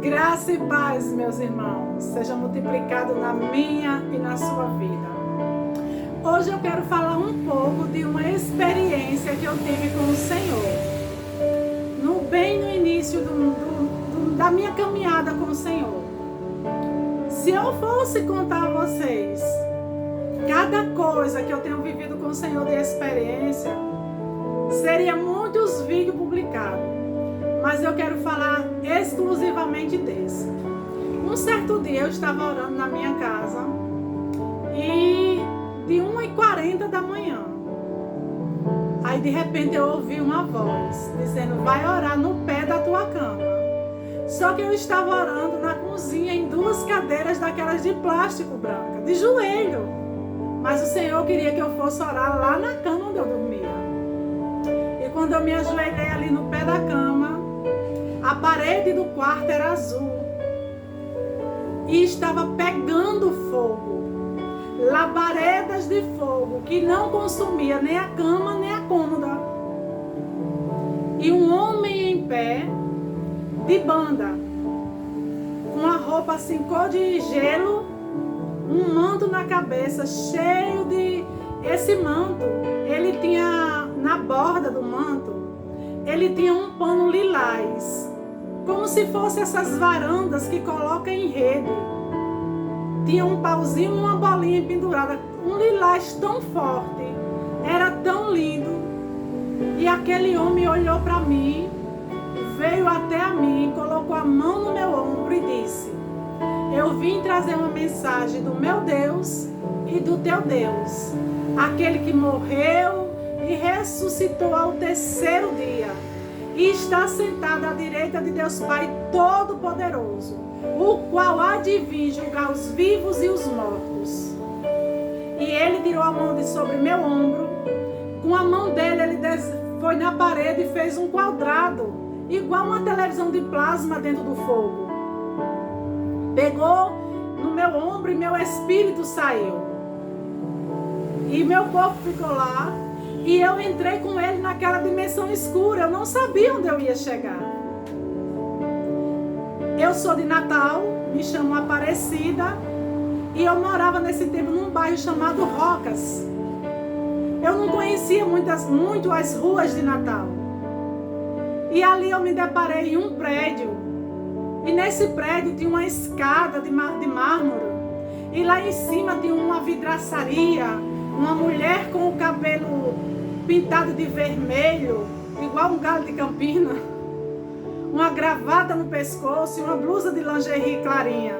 Graça e paz, meus irmãos, seja multiplicado na minha e na sua vida. Hoje eu quero falar um pouco de uma experiência que eu tive com o Senhor. Bem no início da minha caminhada com o Senhor. Se eu fosse contar a vocês cada coisa que eu tenho vivido com o Senhor de experiência, seria muitos vídeos publicados. Mas eu quero falar exclusivamente desse. Um certo dia eu estava orando na minha casa e de 1h40 da manhã, aí de repente eu ouvi uma voz dizendo: vai orar no pé da tua cama. Só que eu estava orando na cozinha em 2 cadeiras daquelas de plástico branca, de joelho. Mas o Senhor queria que eu fosse orar lá na cama onde eu dormia. E quando eu me ajoelhei ali no pé da cama, a parede do quarto era azul e estava pegando fogo. Labaredas de fogo que não consumia nem a cama nem a cômoda. E um homem em pé, de banda, com uma roupa assim cor de gelo, um manto na cabeça cheio de... Esse manto, ele tinha na borda do manto, ele tinha um pano lilás, como se fosse essas varandas que colocam em rede. Tinha um pauzinho e uma bolinha pendurada, um lilás tão forte, era tão lindo. E aquele homem olhou para mim, veio até a mim, colocou a mão no meu ombro e disse: eu vim trazer uma mensagem do meu Deus e do teu Deus, aquele que morreu e ressuscitou ao 3º dia, e está sentado à direita de Deus Pai Todo-Poderoso, o qual há de vir julgar os vivos e os mortos. E ele tirou a mão de sobre meu ombro. Com a mão dele ele foi na parede e fez um quadrado, igual uma televisão de plasma dentro do fogo. Pegou no meu ombro e meu espírito saiu. E meu corpo ficou lá. E eu entrei com ele naquela dimensão escura. Eu não sabia onde eu ia chegar. Eu sou de Natal, me chamo Aparecida. E eu morava nesse tempo num bairro chamado Rocas. Eu não conhecia muito as ruas de Natal. E ali eu me deparei em um prédio. E nesse prédio tinha uma escada de mármore. E lá em cima tinha uma vidraçaria. Uma mulher com o cabelo pintado de vermelho, igual um galho de Campina, uma gravata no pescoço e uma blusa de lingerie clarinha.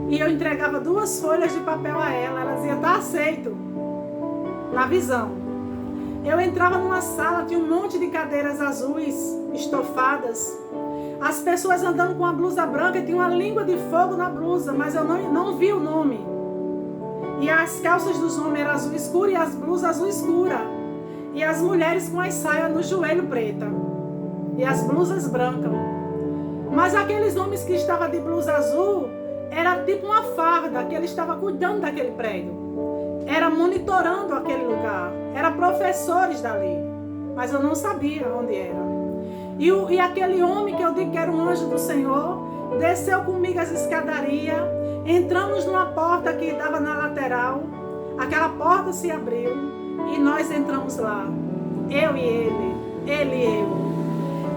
E eu entregava 2 folhas de papel a ela. Ela dizia: tá aceito, na visão. Eu entrava numa sala, tinha um monte de cadeiras azuis, estofadas. As pessoas andando com a blusa branca, tinha uma língua de fogo na blusa, mas eu não vi o nome. E as calças dos homens eram azul escuro e as blusas azul escura. E as mulheres com as saias no joelho preta. E as blusas brancas. Mas aqueles homens que estavam de blusa azul, era tipo uma farda, que ele estava cuidando daquele prédio. Era monitorando aquele lugar. Era professores dali. Mas eu não sabia onde era. E aquele homem que eu digo que era um anjo do Senhor, desceu comigo as escadarias. Entramos numa porta que dava na lateral. Aquela porta se abriu e nós entramos lá. Eu e ele e eu.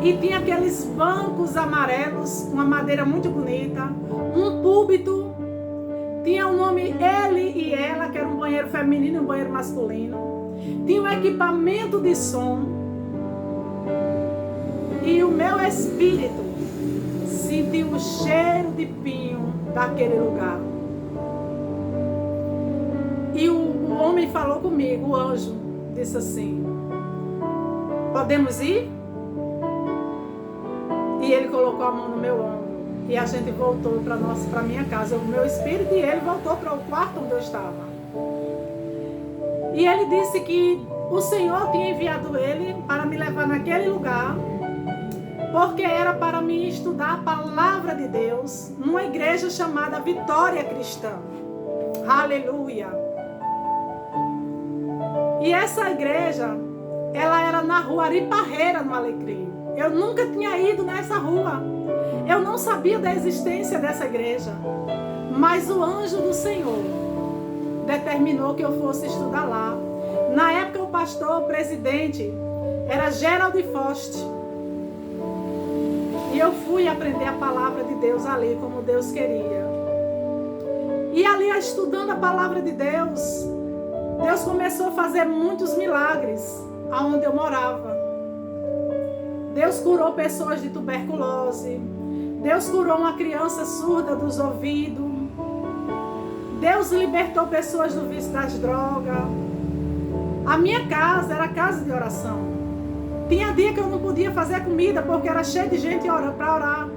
E tinha aqueles bancos amarelos, uma madeira muito bonita, um púlpito. Tinha o nome ele e ela, que era um banheiro feminino e um banheiro masculino. Tinha um equipamento de som. E o meu espírito sentiu o cheiro de pinho daquele lugar. E o homem falou comigo, o anjo, disse assim: podemos ir? E ele colocou a mão no meu ombro. E a gente voltou para minha casa. O meu espírito e ele voltou para o quarto onde eu estava. E ele disse que o Senhor tinha enviado ele para me levar naquele lugar, porque era para mim estudar a palavra de Deus numa igreja chamada Vitória Cristã. Aleluia! E essa igreja, ela era na rua Ariparreira, no Alecrim. Eu nunca tinha ido nessa rua. Eu não sabia da existência dessa igreja, mas o anjo do Senhor determinou que eu fosse estudar lá. Na época o pastor, o presidente, era Gerald Faust. E eu fui aprender a palavra de Deus ali, como Deus queria. E ali, estudando a palavra de Deus, Deus começou a fazer muitos milagres aonde eu morava. Deus curou pessoas de tuberculose. Deus curou uma criança surda dos ouvidos. Deus libertou pessoas do vício das drogas. A minha casa era casa de oração. Tinha dia que eu não podia fazer comida porque era cheio de gente para orar.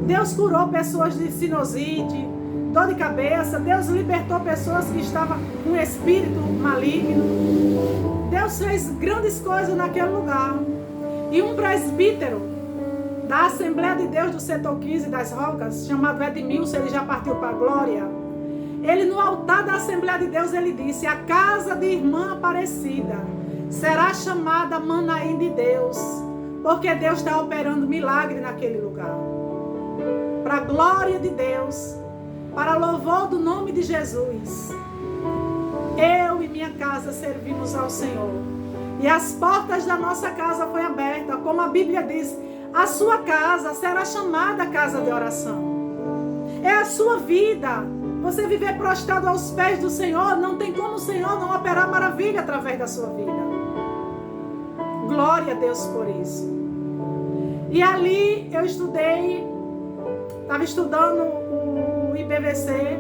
Deus curou pessoas de sinusite, dor de cabeça. Deus libertou pessoas que estavam com espírito maligno. Deus fez grandes coisas naquele lugar. E um presbítero da Assembleia de Deus do setor 15 das Rocas, chamado Edmilson, ele já partiu para a glória. Ele, no altar da Assembleia de Deus, ele disse: a casa de irmã Aparecida será chamada Manaim de Deus, porque Deus está operando milagre naquele lugar. Para a glória de Deus, para louvor do nome de Jesus, eu e minha casa servimos ao Senhor. E as portas da nossa casa foram abertas, como a Bíblia diz, a sua casa será chamada casa de oração. É a sua vida. Você viver prostrado aos pés do Senhor, não tem como o Senhor não operar maravilha através da sua vida. Glória a Deus por isso. E ali eu estudei, estava estudando o IBVC,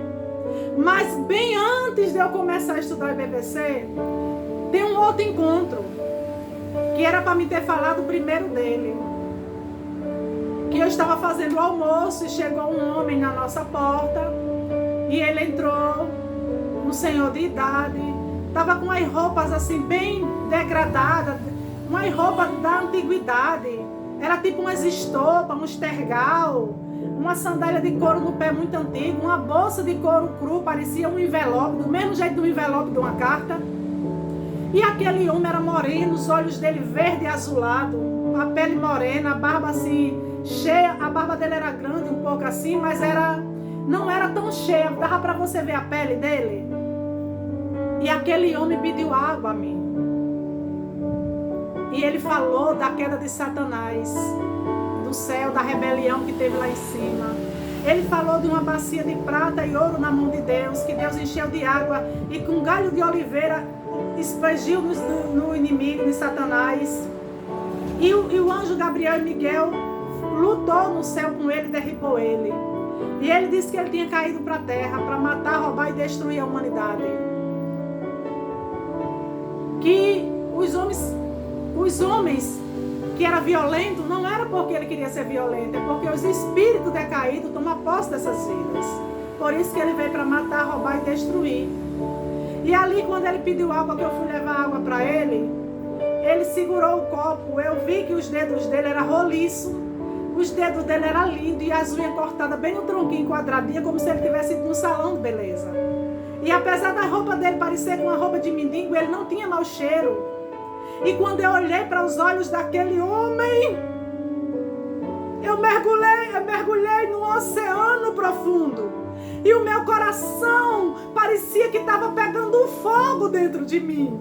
mas bem antes de eu começar a estudar o IBVC, tem um outro encontro, que era para me ter falado primeiro dele. Que eu estava fazendo o almoço e chegou um homem na nossa porta. E ele entrou, um senhor de idade, estava com as roupas assim bem degradadas, umas roupas da antiguidade. Era tipo umas estopas, um tergal, uma sandália de couro no pé muito antigo, uma bolsa de couro cru, parecia um envelope, do mesmo jeito do envelope de uma carta. E aquele homem era moreno, os olhos dele verde e azulado, a pele morena, a barba assim cheia, a barba dele era grande um pouco assim, mas não era tão cheia, dava para você ver a pele dele. E aquele homem pediu água a mim. E ele falou da queda de Satanás, do céu, da rebelião que teve lá em cima. Ele falou de uma bacia de prata e ouro na mão de Deus, que Deus encheu de água e com um galho de oliveira expandiu no inimigo, de Satanás. E o anjo Gabriel e Miguel lutou no céu com ele e derribou ele. E ele disse que ele tinha caído para a terra para matar, roubar e destruir a humanidade. Que os homens que eram violentos não era porque ele queria ser violento, é porque os espíritos decaídos tomam posse dessas vidas. Por isso que ele veio para matar, roubar e destruir. E ali, quando ele pediu água, que eu fui levar água para ele segurou o copo. Eu vi que os dedos dele eram roliços. Os dedos dele eram lindos e as unhas cortadas bem no tronquinho, quadradinha, como se ele tivesse ido num salão de beleza. E apesar da roupa dele parecer com uma roupa de mendigo, ele não tinha mau cheiro. E quando eu olhei para os olhos daquele homem, eu mergulhei num oceano profundo. E o meu coração parecia que estava pegando um fogo dentro de mim.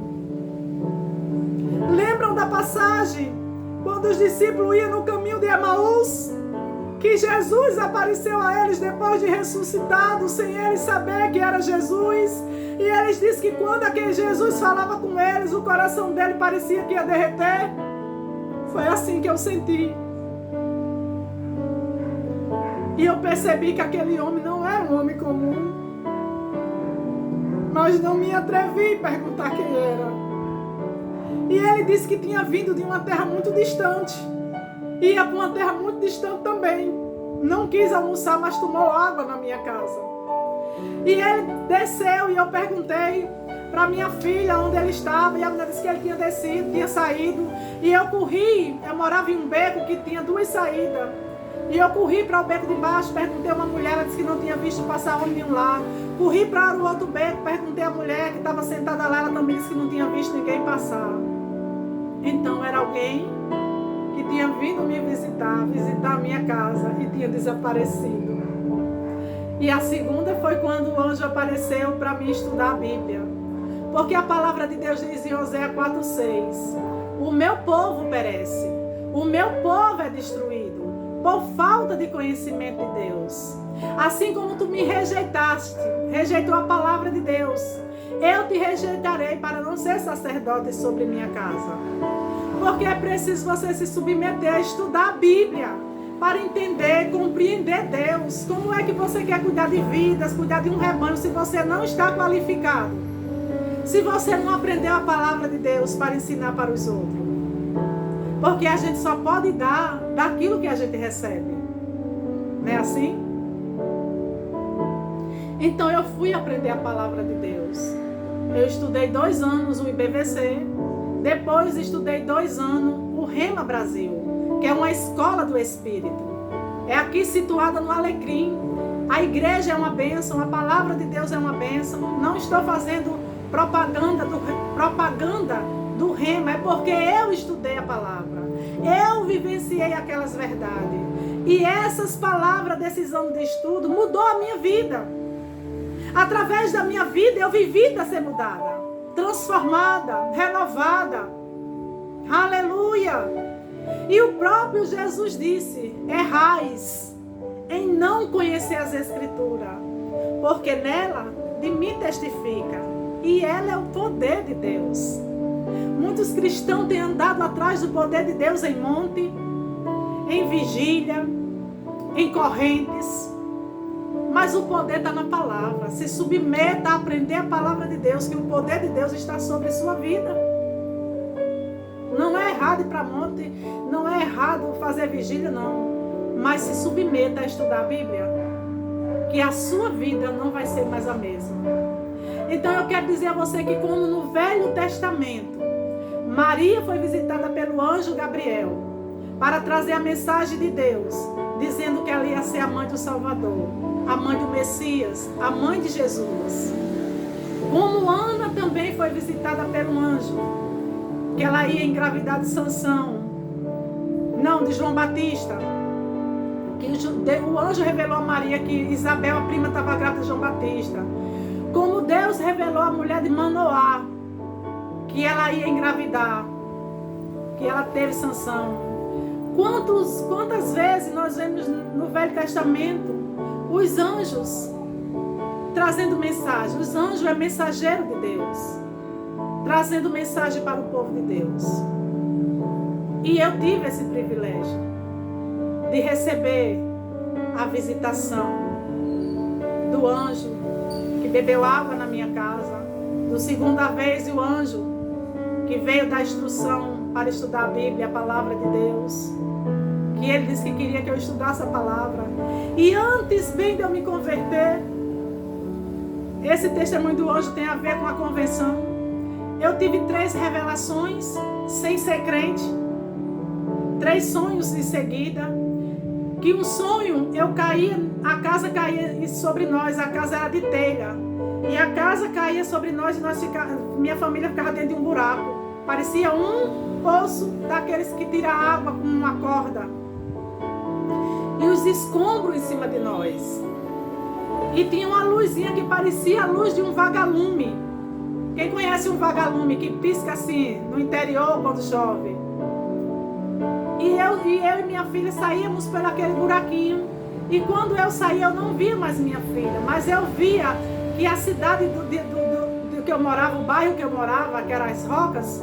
Lembram da passagem? Quando os discípulos iam no caminho de Emaús, que Jesus apareceu a eles depois de ressuscitado, sem eles saber que era Jesus. E eles disseram que quando aquele Jesus falava com eles, o coração dele parecia que ia derreter. Foi assim que eu senti. E eu percebi que aquele homem não era um homem comum. Mas não me atrevi a perguntar quem era. E ele disse que tinha vindo de uma terra muito distante. Ia para uma terra muito distante também. Não quis almoçar, mas tomou água na minha casa. E ele desceu e eu perguntei para minha filha onde ele estava. E a mulher disse que ele tinha descido, tinha saído. E eu corri, eu morava em um beco que tinha 2 saídas. E eu corri para o beco de baixo, perguntei a uma mulher, ela disse que não tinha visto passar homem nenhum lá. Corri para o outro beco, perguntei a mulher que estava sentada lá, ela também disse que não tinha visto ninguém passar. Então era alguém que tinha vindo me visitar. visitar a minha casa e tinha desaparecido. E a segunda foi quando o anjo apareceu para mim estudar a Bíblia. Porque a palavra de Deus diz em Oséias 4:6: o meu povo perece, o meu povo é destruído por falta de conhecimento de Deus. Assim como tu me rejeitou a palavra de Deus, eu te rejeitarei para não ser sacerdote sobre minha casa. Porque é preciso você se submeter a estudar a Bíblia para entender, compreender Deus. Como é que você quer cuidar de vidas, cuidar de um rebanho, se você não está qualificado? Se você não aprendeu a palavra de Deus para ensinar para os outros? Porque a gente só pode dar daquilo que a gente recebe. Não é assim? Então eu fui aprender a palavra de Deus. Eu estudei 2 anos o IBVC. Depois estudei 2 anos o Rema Brasil, que é uma escola do Espírito. É aqui situada no Alecrim. A igreja é uma bênção, a palavra de Deus é uma bênção. Não estou fazendo propaganda do Rema, é porque eu estudei a palavra. Eu vivenciei aquelas verdades. E essas palavras desses anos de estudo mudou a minha vida. Através da minha vida eu vi vida ser mudada, transformada, renovada. Aleluia! E o próprio Jesus disse: errais em não conhecer as Escrituras, porque nela de mim testifica, e ela é o poder de Deus. Muitos cristãos têm andado atrás do poder de Deus em monte, em vigília, em correntes. Mas o poder está na palavra. Se submeta a aprender a palavra de Deus, que o poder de Deus está sobre a sua vida. Não é errado ir para monte, não é errado fazer vigília, não. Mas se submeta a estudar a Bíblia, que a sua vida não vai ser mais a mesma. Então eu quero dizer a você que, como no Velho Testamento, Maria foi visitada pelo anjo Gabriel para trazer a mensagem de Deus, dizendo que ela ia ser a mãe do Salvador, a mãe do Messias, a mãe de Jesus. Como Ana também foi visitada pelo anjo, que ela ia engravidar de Sansão, não, de João Batista. Que o anjo revelou a Maria que Isabel, a prima, estava grávida de João Batista. Como Deus revelou a mulher de Manoá, que ela ia engravidar, que ela teve Sansão. Quantas vezes nós vemos no Velho Testamento os anjos trazendo mensagem? Os anjos é mensageiro de Deus, trazendo mensagem para o povo de Deus. E eu tive esse privilégio de receber a visitação do anjo que bebeu água na minha casa, do segunda vez o anjo que veio dar instrução para estudar a Bíblia, a palavra de Deus, que ele disse que queria que eu estudasse a palavra. E antes bem de eu me converter, esse testemunho do anjo tem a ver com a conversão. Eu tive 3 revelações sem ser crente, 3 sonhos em seguida. Que um sonho, eu caía, a casa caía sobre nós, a casa era de telha, e a casa caía sobre nós e minha família ficava dentro de um buraco. Parecia um poço daqueles que tiram água com uma corda. E os escombros em cima de nós. E tinha uma luzinha que parecia a luz de um vagalume. Quem conhece um vagalume que pisca assim no interior quando chove? E eu e minha filha saíamos por aquele buraquinho. E quando eu saía, eu não via mais minha filha. Mas eu via que a cidade do que eu morava, o bairro que eu morava, que eram as Rocas,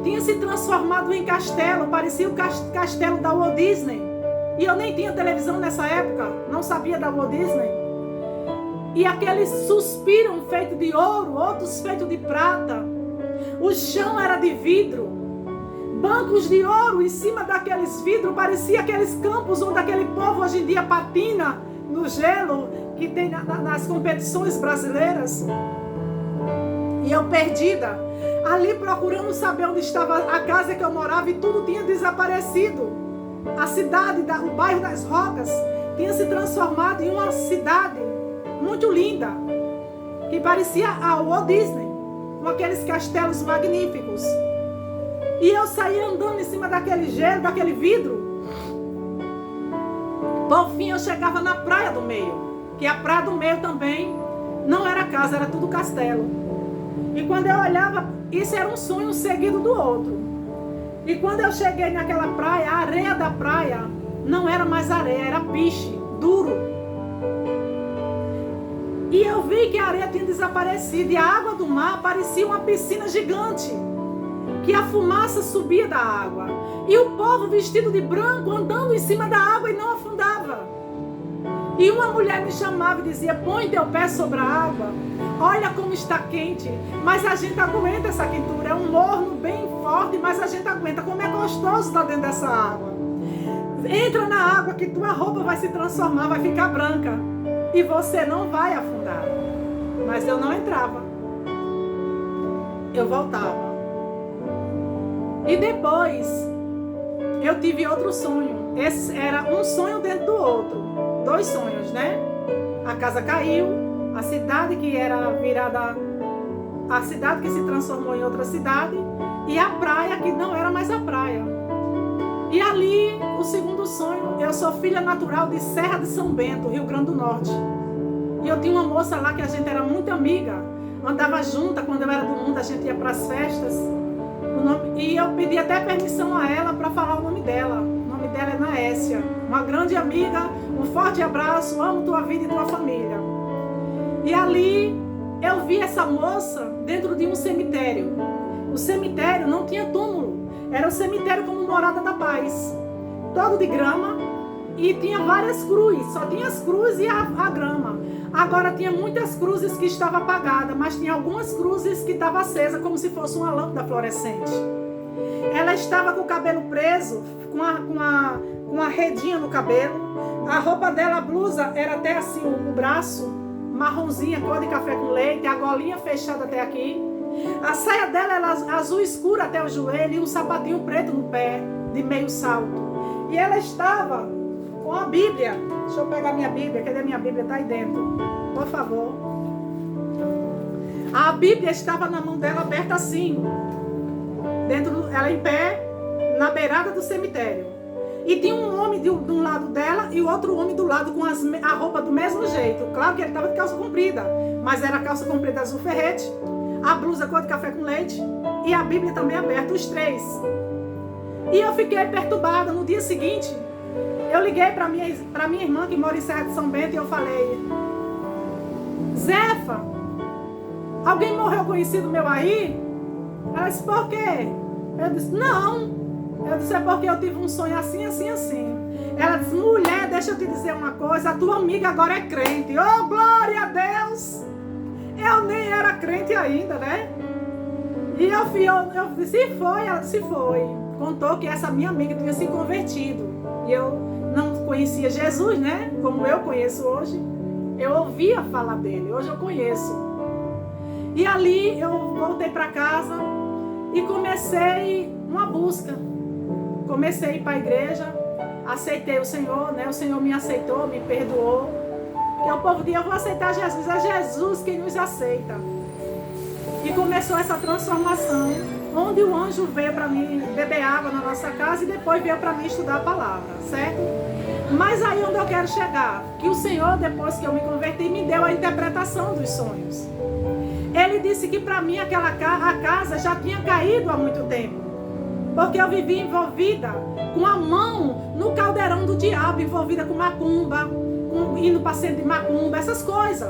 tinha se transformado em castelo. Parecia o castelo da Walt Disney. E eu nem tinha televisão nessa época. Não sabia da Walt Disney. E aqueles suspiram feitos de ouro, outros feitos de prata. O chão era de vidro. Bancos de ouro em cima daqueles vidros, parecia aqueles campos onde aquele povo hoje em dia patina no gelo, que tem nas competições brasileiras. E eu perdida, ali procurando saber onde estava a casa que eu morava, e tudo tinha desaparecido. A cidade, o bairro das Rocas, tinha se transformado em uma cidade muito linda, que parecia a Walt Disney, com aqueles castelos magníficos. E eu saí andando em cima daquele gelo, daquele vidro, Por fim, eu chegava na Praia do Meio, que a Praia do Meio também não era casa, era tudo castelo. E quando eu olhava, isso era um sonho seguido do outro. E quando eu cheguei naquela praia, a areia da praia não era mais areia, era piche, duro. E eu vi que a areia tinha desaparecido e a água do mar parecia uma piscina gigante, que a fumaça subia da água. E o povo vestido de branco andando em cima da água e não afundava. E uma mulher me chamava e dizia: põe teu pé sobre a água, olha como está quente. Mas a gente aguenta essa quentura, é um morno bem forte, mas a gente aguenta. Como é gostoso estar dentro dessa água. Entra na água que tua roupa vai se transformar, vai ficar branca. E você não vai afundar. Mas eu não entrava. Eu voltava. E depois eu tive outro sonho. Esse era um sonho dentro do outro. 2 sonhos, né? A casa caiu, a cidade que era virada, a cidade que se transformou em outra cidade, e a praia que não era mais a praia. E ali, o segundo sonho, eu sou filha natural de Serra de São Bento, Rio Grande do Norte. E eu tinha uma moça lá que a gente era muito amiga, andava junta. Quando eu era do mundo, a gente ia para as festas. E eu pedi até permissão a ela para falar o nome dela. O nome dela é Naécia, uma grande amiga. Um forte abraço, amo tua vida e tua família. E ali eu vi essa moça dentro de um cemitério. O cemitério não tinha túmulo, era um cemitério como morada da paz, todo de grama, e tinha várias cruzes, só tinha as cruzes e a grama. Agora tinha muitas cruzes que estavam apagadas, mas tinha algumas cruzes que estavam acesas, como se fosse uma lâmpada fluorescente. Ela estava com o cabelo preso, com uma redinha no cabelo. A roupa dela, a blusa, era até assim, o braço, marronzinha, cor de café com leite, a golinha fechada até aqui. A saia dela era azul escuro até o joelho e um sapatinho preto no pé, de meio salto. E ela estava com a Bíblia. Deixa eu pegar minha Bíblia, cadê minha Bíblia? Está aí dentro, por favor. A Bíblia estava na mão dela aberta assim, ela em pé, na beirada do cemitério. E tinha um homem de um lado dela e o outro homem do lado com a roupa do mesmo jeito. Claro que ele estava de calça comprida, mas era calça comprida azul ferrete, a blusa cor de café com leite e a Bíblia também aberta, os 3. E eu fiquei perturbada. No dia seguinte, eu liguei para minha irmã que mora em Serra de São Bento e eu falei: Zefa, alguém morreu conhecido meu aí? Ela disse: por quê? Eu disse: não. Eu disse: é porque eu tive um sonho assim, assim, assim. Ela disse: mulher, deixa eu te dizer uma coisa, a tua amiga agora é crente. Oh, glória a Deus! Eu nem era crente ainda, né? E eu disse: se foi? Ela disse: foi. Contou que essa minha amiga tinha se convertido. E eu não conhecia Jesus, né? Como eu conheço hoje. Eu ouvia falar dele, hoje eu conheço. E ali eu voltei para casa e comecei uma busca. Comecei a ir para a igreja, aceitei o Senhor, né? O Senhor me aceitou, me perdoou. Porque o povo dizia: eu vou aceitar Jesus, é Jesus quem nos aceita. E começou essa transformação, onde o anjo veio para mim beber água na nossa casa e depois veio para mim estudar a palavra, certo? Mas aí onde eu quero chegar, que o Senhor, depois que eu me converti, me deu a interpretação dos sonhos. Ele disse que para mim a casa já tinha caído há muito tempo. Porque eu vivia envolvida com a mão no caldeirão do diabo, envolvida com macumba, indo para centro de macumba, essas coisas,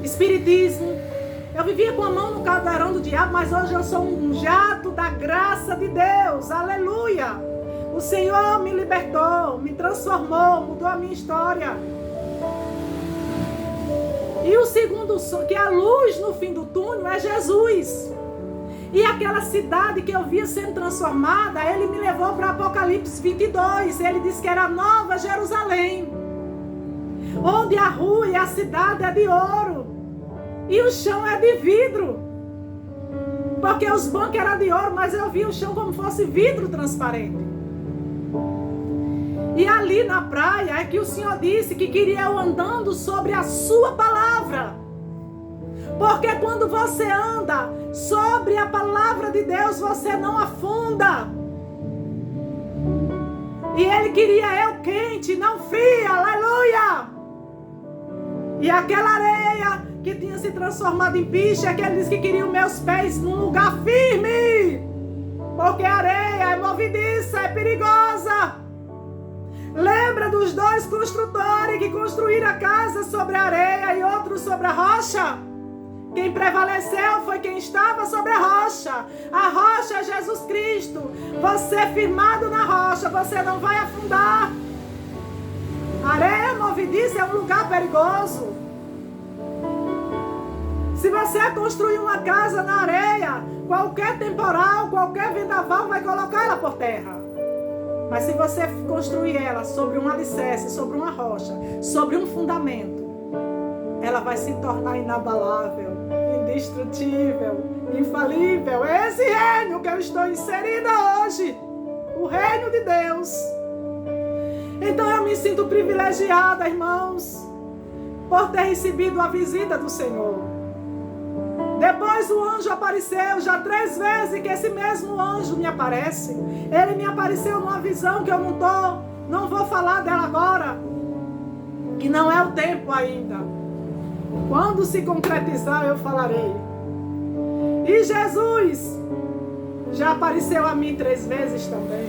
espiritismo. Eu vivia com a mão no caldeirão do diabo, mas hoje eu sou um jato da graça de Deus, aleluia. O Senhor me libertou, me transformou, mudou a minha história. E o segundo sonho, que a luz no fim do túnel é Jesus. E aquela cidade que eu via sendo transformada, ele me levou para Apocalipse 22. Ele disse que era Nova Jerusalém, onde a rua e a cidade é de ouro e o chão é de vidro. Porque os bancos eram de ouro, mas eu via o chão como fosse vidro transparente. E ali na praia é que o Senhor disse que queria eu andando sobre a sua palavra. Porque quando você anda sobre a palavra de Deus, você não afunda. E ele queria eu quente, não fria, aleluia! E aquela areia que tinha se transformado em piche, é que ele disse que queria os meus pés num lugar firme. Porque a areia é movediça, é perigosa. Lembra dos dois construtores que construíram a casa sobre a areia e outro sobre a rocha? Quem prevaleceu foi quem estava sobre a rocha. A rocha é Jesus Cristo. Você firmado na rocha, você não vai afundar. A areia movediça é um lugar perigoso. Se você construir uma casa na areia, qualquer temporal, qualquer vendaval vai colocar ela por terra. Mas se você construir ela sobre um alicerce, sobre uma rocha, sobre um fundamento, ela vai se tornar inabalável, indestrutível, infalível. É esse reino que eu estou inserida hoje, o reino de Deus. Então eu me sinto privilegiada, irmãos, por ter recebido a visita do Senhor. Depois o anjo apareceu, já 3 vezes que esse mesmo anjo me aparece. Ele me apareceu numa visão que eu não vou falar dela agora, que não é o tempo ainda. Quando se concretizar eu falarei. E Jesus já apareceu a mim 3 vezes também.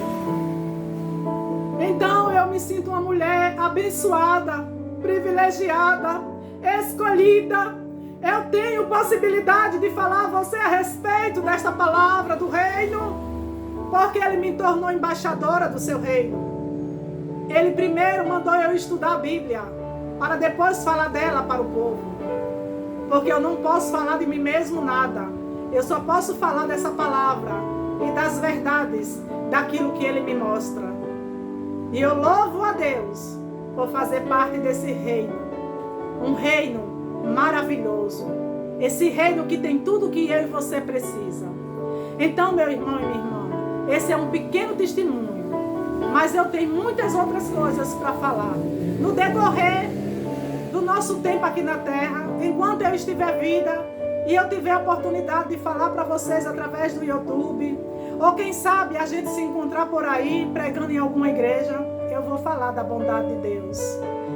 Então eu me sinto uma mulher abençoada, privilegiada, escolhida. Eu tenho possibilidade de falar a você a respeito desta palavra do reino, porque Ele me tornou embaixadora do seu reino. Ele primeiro mandou eu estudar a Bíblia, para depois falar dela para o povo. Porque eu não posso falar de mim mesmo nada. Eu só posso falar dessa palavra e das verdades, daquilo que Ele me mostra. E eu louvo a Deus por fazer parte desse reino. Um reino maravilhoso. Esse reino que tem tudo que eu e você precisa. Então, meu irmão e minha irmã, esse é um pequeno testemunho, mas eu tenho muitas outras coisas para falar. No decorrer do nosso tempo aqui na terra, enquanto eu estiver viva e eu tiver a oportunidade de falar para vocês através do YouTube, ou quem sabe a gente se encontrar por aí pregando em alguma igreja, eu vou falar da bondade de Deus.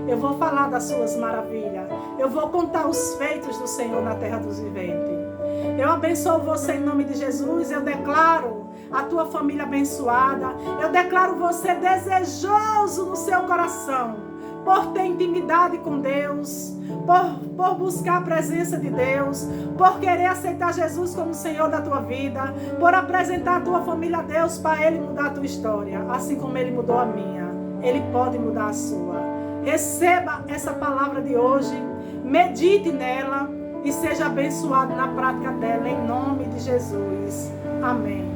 Eu vou falar das suas maravilhas. Eu vou contar os feitos do Senhor na terra dos viventes. Eu abençoo você em nome de Jesus. Eu declaro a tua família abençoada. Eu declaro você desejoso no seu coração por ter intimidade com Deus, por buscar a presença de Deus, por querer aceitar Jesus como Senhor da tua vida, por apresentar a tua família a Deus para Ele mudar a tua história, assim como Ele mudou a minha. Ele pode mudar a sua. Receba essa palavra de hoje, medite nela e seja abençoado na prática dela, em nome de Jesus. Amém.